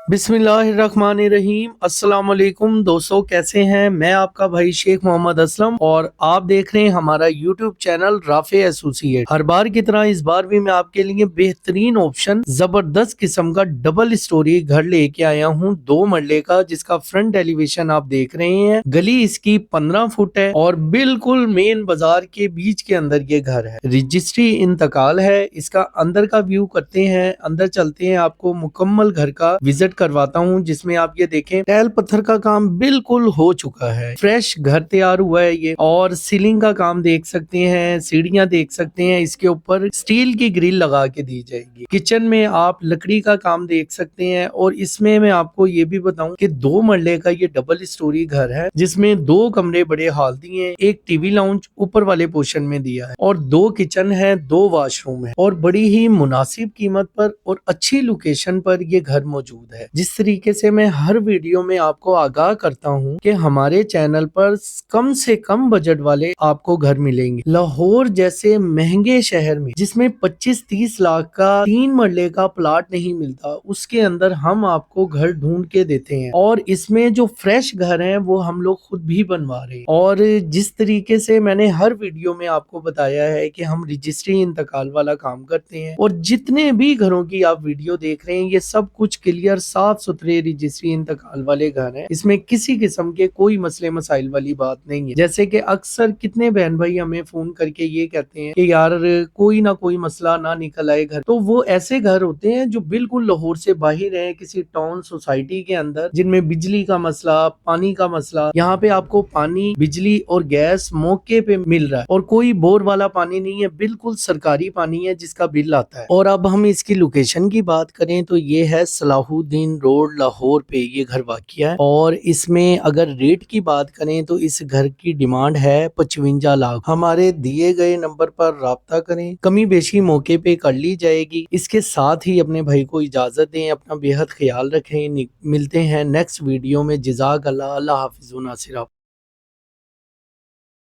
बिस्मिल्लाहिर्रहमानिर्रहीम। अस्सलाम वालेकुम दोस्तों, कैसे हैं? मैं आपका भाई शेख मोहम्मद असलम और आप देख रहे हैं हमारा यूट्यूब चैनल राफे एसोसिएट। हर बार की तरह इस बार भी मैं आपके लिए बेहतरीन ऑप्शन, जबरदस्त किस्म का डबल स्टोरी घर लेके आया हूँ, 2 मरले का, जिसका फ्रंट एलिवेशन आप देख रहे हैं। गली इसकी 15 फुट है और बिल्कुल मेन बाजार के बीच के अंदर ये घर है। रजिस्ट्री इंतकाल है। इसका अंदर का व्यू करते हैं, अंदर चलते हैं, आपको मुकम्मल घर का विजिट करवाता हूँ, जिसमें आप ये देखें टाइल पत्थर का काम बिल्कुल हो चुका है, फ्रेश घर तैयार हुआ है ये। और सीलिंग का काम देख सकते हैं, सीढ़ियां देख सकते हैं, इसके ऊपर स्टील की ग्रिल लगा के दी जाएगी। किचन में आप लकड़ी का काम देख सकते हैं। और इसमें मैं आपको ये भी बताऊं कि 2 मरले का ये डबल स्टोरी घर है, जिसमें 2 कमरे बड़े हाल दिए हैं, एक टीवी लाउंज ऊपर वाले पोर्शन में दिया है और 2 किचन है, 2 वॉशरूम है और बड़ी ही मुनासिब कीमत पर और अच्छी लोकेशन पर ये घर मौजूद है। जिस तरीके से मैं हर वीडियो में आपको आगाह करता हूं कि हमारे चैनल पर कम से कम बजट वाले आपको घर मिलेंगे। लाहौर जैसे महंगे शहर में, जिसमें 25-30 लाख का 3 मरले का प्लॉट नहीं मिलता, उसके अंदर हम आपको घर ढूंढ के देते हैं। और इसमें जो फ्रेश घर हैं वो हम लोग खुद भी बनवा रहे हैं। और जिस तरीके से मैंने हर वीडियो में आपको बताया है कि हम रजिस्ट्री इंतकाल वाला काम करते हैं, और जितने भी घरों की आप वीडियो देख रहे हैं ये सब कुछ क्लियर साफ सुथरे रजिस्ट्री इंतकाल वाले घर हैं। इसमें किसी किस्म के कोई मसले मसाइल वाली बात नहीं है। जैसे कि अक्सर कितने बहन भाई हमें फोन करके ये कहते हैं कि यार कोई ना कोई मसला ना निकल आए घर, तो वो ऐसे घर होते हैं जो बिल्कुल लाहौर से बाहर है, किसी टाउन सोसाइटी के अंदर, जिनमें बिजली का मसला, पानी का मसला। यहाँ पे आपको पानी, बिजली और गैस मौके पे मिल रहा है और कोई बोर वाला पानी नहीं है, बिल्कुल सरकारी पानी है जिसका बिल आता है। और अब हम इसकी लोकेशन की बात करें तो ये है सलाहुद्दीन रोड, लाहौर पे ये घर वाक़िया है। और इसमें अगर रेट की बात करें तो इस घर की डिमांड है 55 लाख। हमारे दिए गए नंबर पर राब्ता करें, कमी बेशी मौके पे कर ली जाएगी। इसके साथ ही अपने भाई को इजाजत दें, अपना बेहद ख्याल रखें। मिलते हैं नेक्स्ट वीडियो में। जज़ाक अल्लाह। अल्लाह हाफिज़। नासिर।